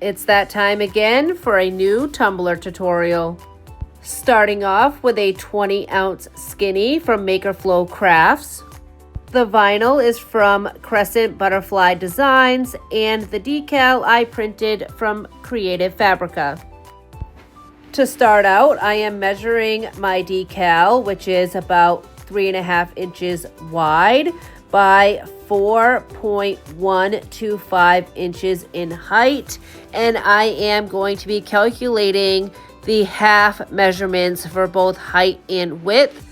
It's that time again for a new tumbler tutorial. Starting off with a 20-ounce skinny from MakerFlo Crafts. The vinyl is from Crescent Butterfly Designs, and the decal I printed from Creative Fabrica. To start out, I am measuring my decal, which is about 3.5 inches wide by 4.125 inches in height, and I am going to be calculating the half measurements for both height and width.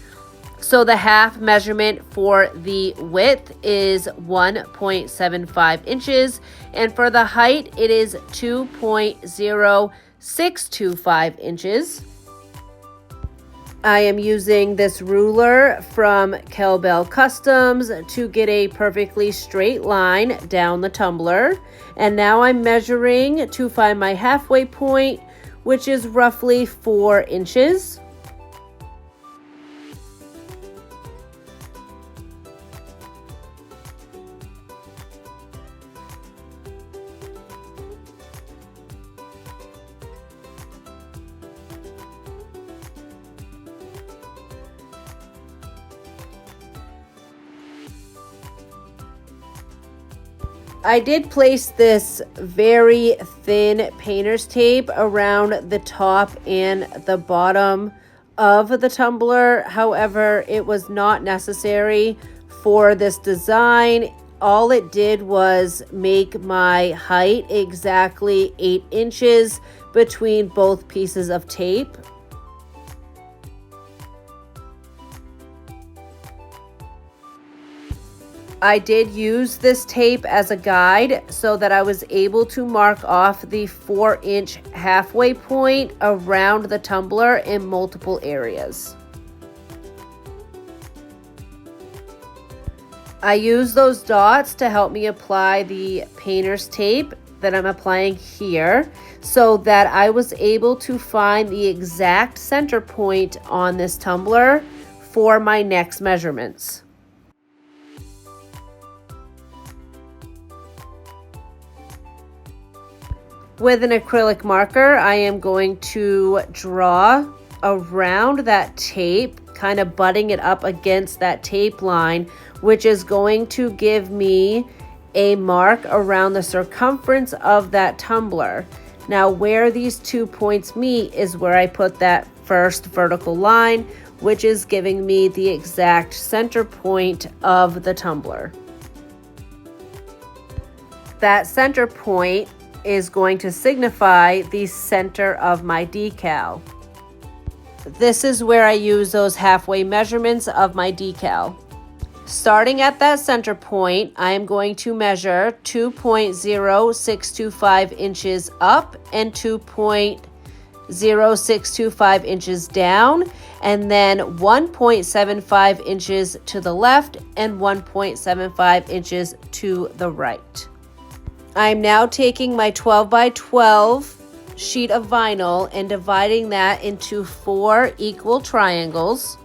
So the half measurement for the width is 1.75 inches, and for the height it is 2.0625 inches. I am using this ruler from Belle Customs to get a perfectly straight line down the tumbler. And now I'm measuring to find my halfway point, which is roughly 4 inches. I did place this very thin painter's tape around the top and the bottom of the tumbler. However, it was not necessary for this design. All it did was make my height exactly 8 inches between both pieces of tape. I did use this tape as a guide so that I was able to mark off the 4-inch halfway point around the tumbler in multiple areas. I use those dots to help me apply the painter's tape that I'm applying here so that I was able to find the exact center point on this tumbler for my next measurements. With an acrylic marker, I am going to draw around that tape, kind of butting it up against that tape line, which is going to give me a mark around the circumference of that tumbler. Now, where these 2 points meet is where I put that first vertical line, which is giving me the exact center point of the tumbler. That center point is going to signify the center of my decal. This is where I use those halfway measurements of my decal. Starting at that center point, I am going to measure 2.0625 inches up and 2.0625 inches down, and then 1.75 inches to the left and 1.75 inches to the right. I'm now taking my 12 by 12 sheet of vinyl and dividing that into 4 equal triangles.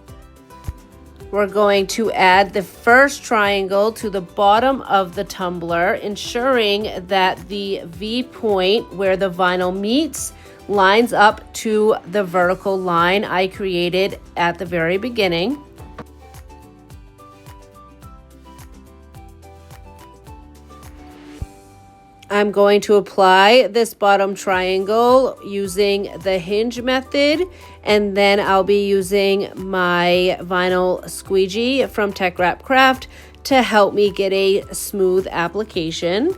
We're going to add the first triangle to the bottom of the tumbler, ensuring that the V point where the vinyl meets lines up to the vertical line I created at the very beginning. I'm going to apply this bottom triangle using the hinge method, and then I'll be using my vinyl squeegee from TeckWrapCraft to help me get a smooth application.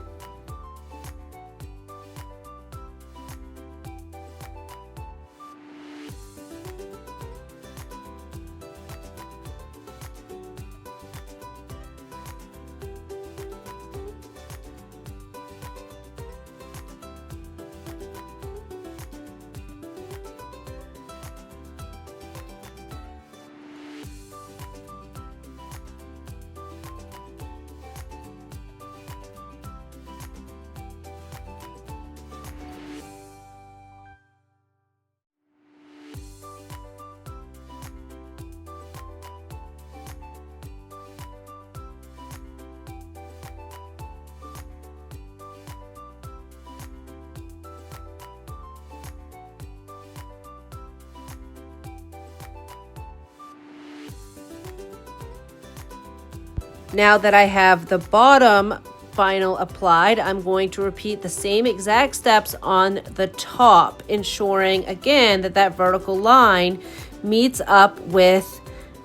Now that I have the bottom vinyl applied, I'm going to repeat the same exact steps on the top, ensuring again that vertical line meets up with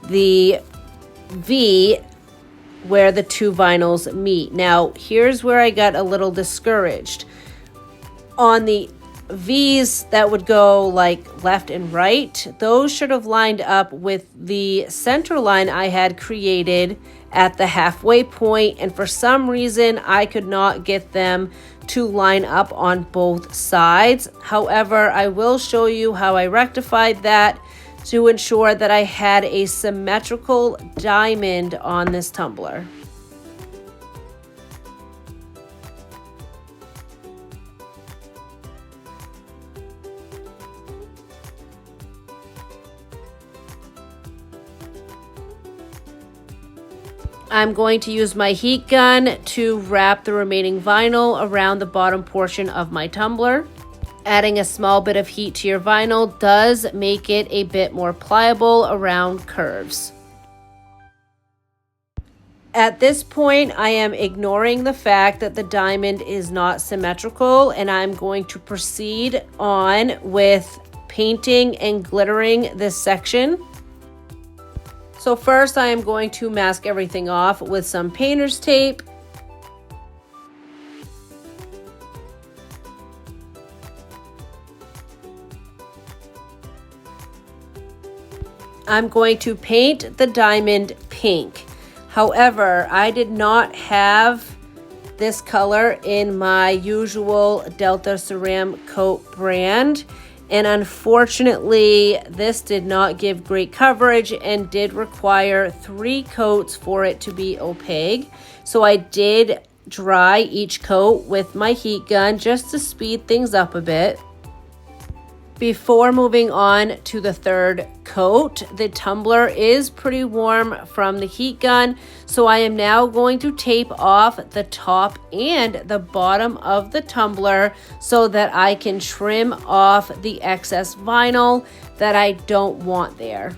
the V where the two vinyls meet. Now, here's where I got a little discouraged. On the V's that would go like left and right, those should have lined up with the center line I had created at the halfway point, and for some reason I could not get them to line up on both sides. However, I will show you how I rectified that to ensure that I had a symmetrical diamond on this tumbler. I'm going to use my heat gun to wrap the remaining vinyl around the bottom portion of my tumbler. Adding a small bit of heat to your vinyl does make it a bit more pliable around curves. At this point, I am ignoring the fact that the diamond is not symmetrical, and I'm going to proceed on with painting and glittering this section. So first I am going to mask everything off with some painter's tape. I'm going to paint the diamond pink. However, I did not have this color in my usual Delta Ceram Coat brand. And unfortunately, this did not give great coverage and did require 3 coats for it to be opaque. So I did dry each coat with my heat gun just to speed things up a bit. Before moving on to the 3rd coat, the tumbler is pretty warm from the heat gun, so I am now going to tape off the top and the bottom of the tumbler so that I can trim off the excess vinyl that I don't want there.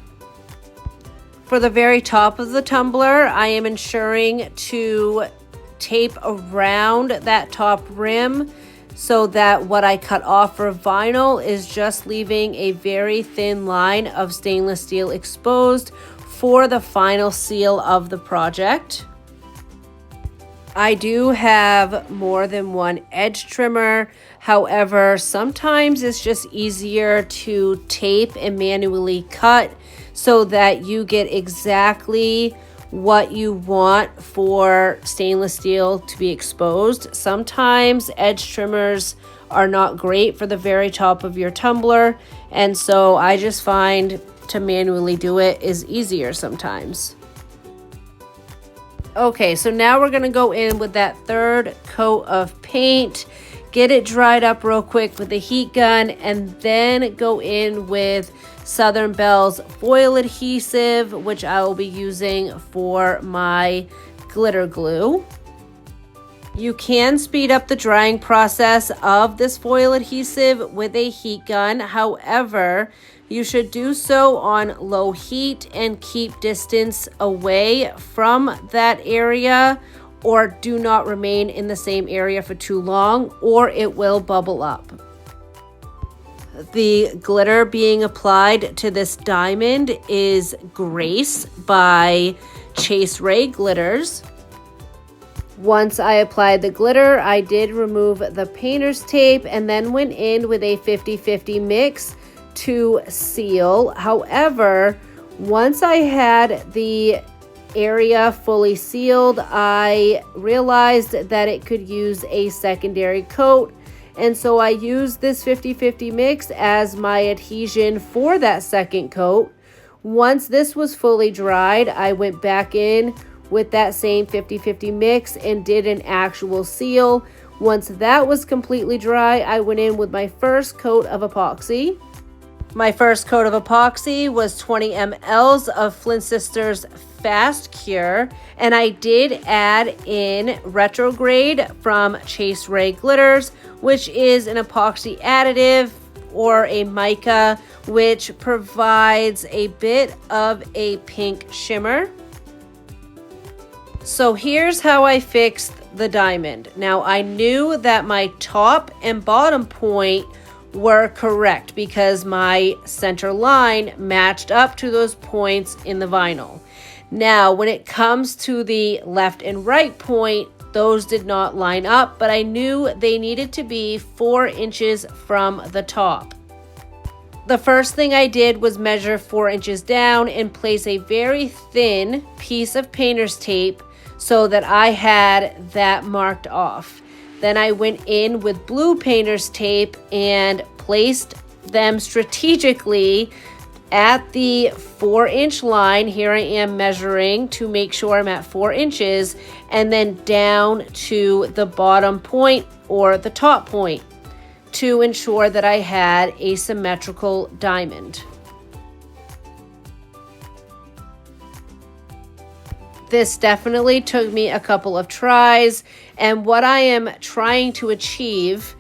For the very top of the tumbler, I am ensuring to tape around that top rim so that what I cut off for vinyl is just leaving a very thin line of stainless steel exposed for the final seal of the project. I do have more than one edge trimmer. However, sometimes it's just easier to tape and manually cut so that you get exactly what you want for stainless steel to be exposed. Sometimes edge trimmers are not great for the very top of your tumbler, and so I just find to manually do it is easier sometimes. Okay, so now we're gonna go in with that 3rd coat of paint, get it dried up real quick with the heat gun, and then go in with Southern Belle's foil adhesive, which I will be using for my glitter glue. You can speed up the drying process of this foil adhesive with a heat gun. However, you should do so on low heat and keep distance away from that area, or do not remain in the same area for too long or it will bubble up. The glitter being applied to this diamond is Grace by ChaseRae Glitters. Once I applied the glitter, I did remove the painter's tape and then went in with a 50-50 mix to seal. However, once I had the area fully sealed, I realized that it could use a secondary coat. And so I used this 50-50 mix as my adhesion for that second coat. Once this was fully dried, I went back in with that same 50-50 mix and did an actual seal. Once that was completely dry, I went in with my first coat of epoxy. My first coat of epoxy was 20 ml of Flynn Sisters Fast Cure, and I did add in Retrograde from ChaseRae Glitters, which is an epoxy additive or a mica, which provides a bit of a pink shimmer. So here's how I fixed the diamond. Now I knew that my top and bottom point were correct because my center line matched up to those points in the vinyl. Now when it comes to the left and right point, those did not line up, but I knew they needed to be 4 inches from the top. The first thing I did was measure 4 inches down and place a very thin piece of painter's tape so that I had that marked off. Then I went in with blue painter's tape and placed them strategically at the 4-inch line. Here I am measuring to make sure I'm at 4 inches, and then down to the bottom point or the top point to ensure that I had a symmetrical diamond. This definitely took me a couple of tries, and what I am trying to achieve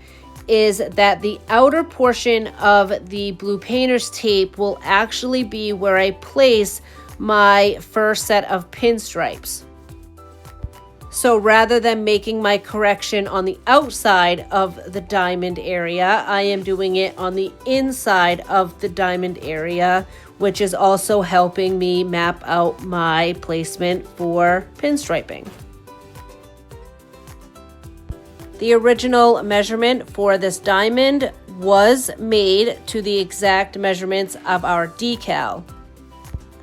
is that the outer portion of the blue painter's tape will actually be where I place my first set of pinstripes. So rather than making my correction on the outside of the diamond area, I am doing it on the inside of the diamond area, which is also helping me map out my placement for pinstriping. The original measurement for this diamond was made to the exact measurements of our decal.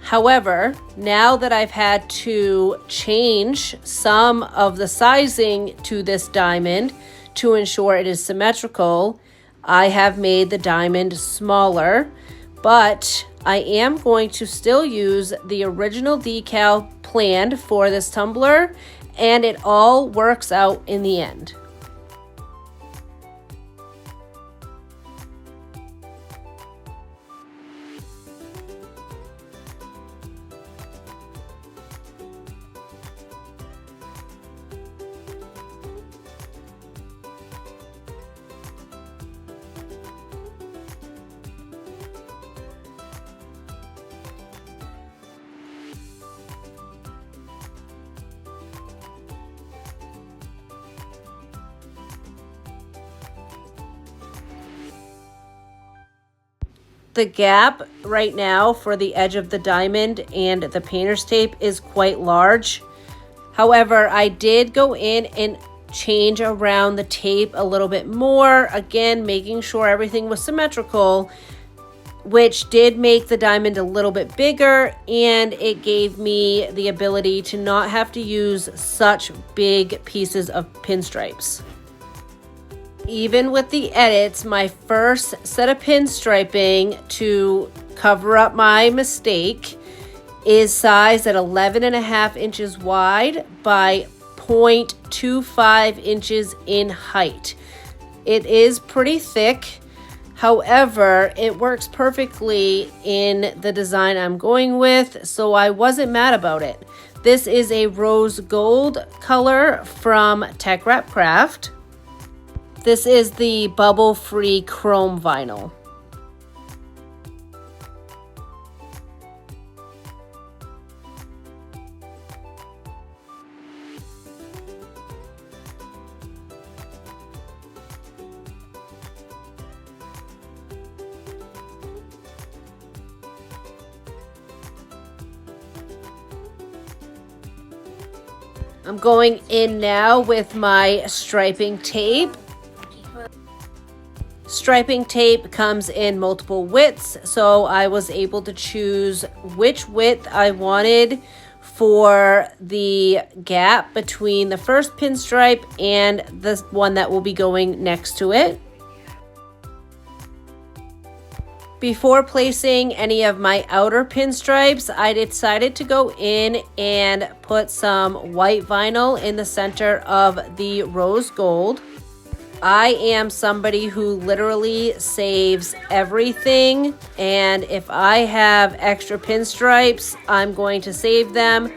However, now that I've had to change some of the sizing to this diamond to ensure it is symmetrical, I have made the diamond smaller, but I am going to still use the original decal planned for this tumbler, and it all works out in the end. The gap right now for the edge of the diamond and the painter's tape is quite large. However, I did go in and change around the tape a little bit more, again making sure everything was symmetrical, which did make the diamond a little bit bigger, and it gave me the ability to not have to use such big pieces of pinstripes. Even with the edits, my first set of pinstriping to cover up my mistake is sized at 11.5 inches wide by 0.25 inches in height. It is pretty thick. However, it works perfectly in the design I'm going with, so I wasn't mad about it. This is a rose gold color from TeckWrapCraft. This is the bubble-free chrome vinyl. I'm going in now with my striping tape. Striping tape comes in multiple widths, so I was able to choose which width I wanted for the gap between the first pinstripe and the one that will be going next to it. Before placing any of my outer pinstripes, I decided to go in and put some white vinyl in the center of the rose gold. I am somebody who literally saves everything, and if I have extra pinstripes, I'm going to save them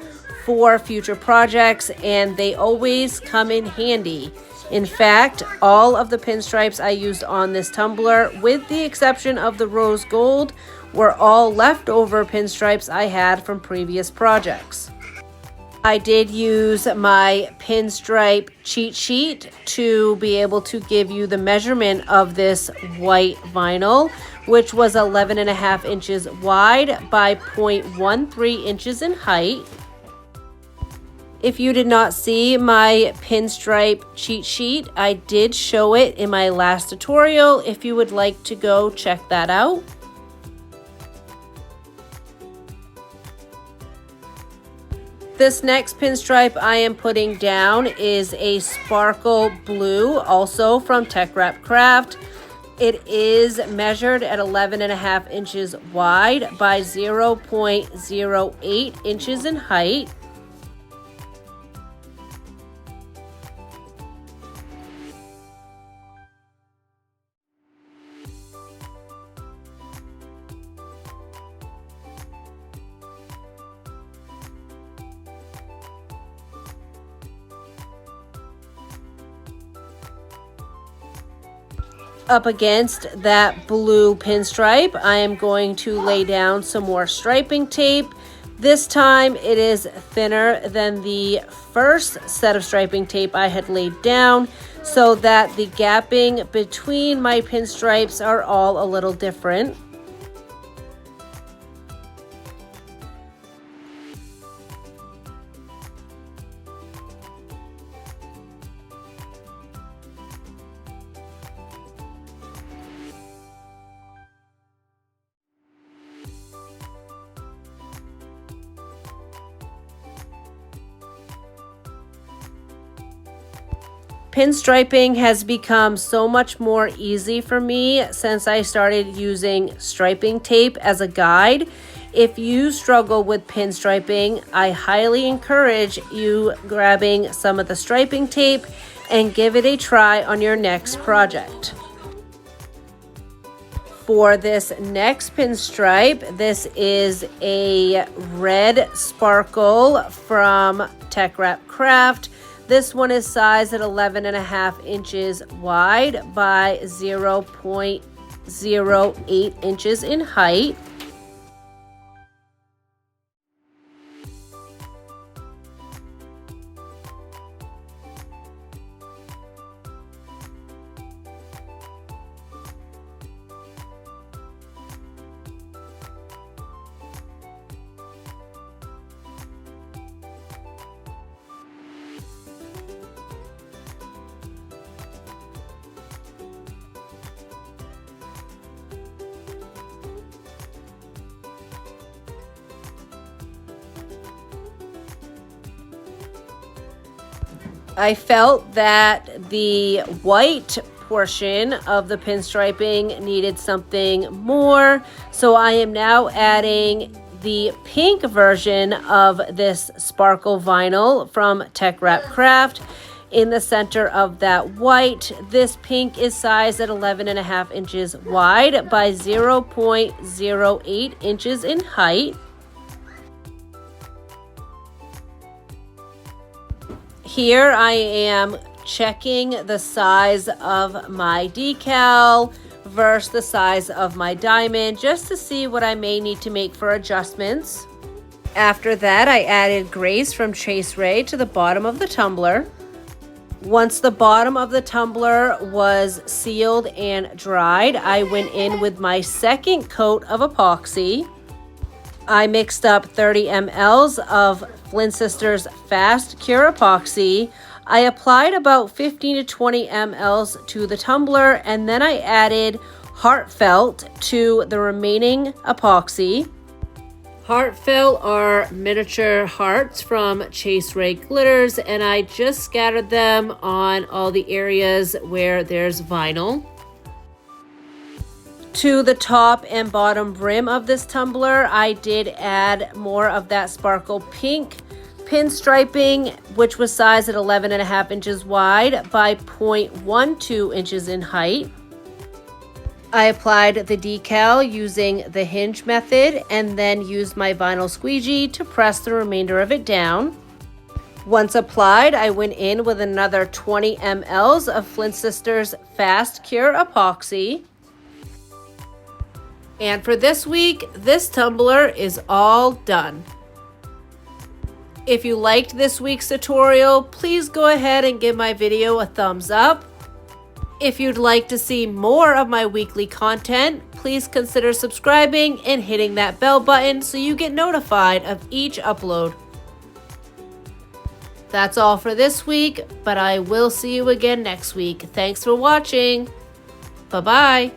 for future projects, and they always come in handy. In fact, all of the pinstripes I used on this tumbler, with the exception of the rose gold, were all leftover pinstripes I had from previous projects. I did use my pinstripe cheat sheet to be able to give you the measurement of this white vinyl, which was 11.5 inches wide by 0.13 inches in height. If you did not see my pinstripe cheat sheet, I did show it in my last tutorial if you would like to go check that out. This next pinstripe I am putting down is a sparkle blue, also from TeckWrapCraft. It is measured at 11.5 inches wide by 0.08 inches in height. Up against that blue pinstripe, I am going to lay down some more striping tape. This time it is thinner than the first set of striping tape I had laid down, so that the gapping between my pinstripes are all a little different. Pinstriping has become so much more easy for me since I started using striping tape as a guide. If you struggle with pinstriping, I highly encourage you grabbing some of the striping tape and give it a try on your next project. For this next pinstripe, this is a red sparkle from TeckWrapCraft. This one is sized at 11.5 inches wide by 0.08 inches in height. I felt that the white portion of the pinstriping needed something more, so I am now adding the pink version of this sparkle vinyl from TeckWrapCraft in the center of that white. This pink is sized at 11.5 inches wide by 0.08 inches in height. Here I am checking the size of my decal versus the size of my diamond just to see what I may need to make for adjustments. After that, I added Grace from ChaseRae to the bottom of the tumbler. Once the bottom of the tumbler was sealed and dried, I went in with my second coat of epoxy. I mixed up 30 ml of Flynn Sisters Fast Cure Epoxy. I applied about 15 to 20 ml to the tumbler, and then I added Heartfelt to the remaining epoxy. Heartfelt are miniature hearts from ChaseRae glitters, and I just scattered them on all the areas where there's vinyl. To the top and bottom rim of this tumbler, I did add more of that sparkle pink pinstriping, which was sized at 11.5 inches wide by 0.12 inches in height. I applied the decal using the hinge method and then used my vinyl squeegee to press the remainder of it down. Once applied, I went in with another 20 ml of Flynn Sisters Fast Cure Epoxy. And for this week, this tumbler is all done. If you liked this week's tutorial, please go ahead and give my video a thumbs up. If you'd like to see more of my weekly content, please consider subscribing and hitting that bell button so you get notified of each upload. That's all for this week, but I will see you again next week. Thanks for watching. Bye-bye.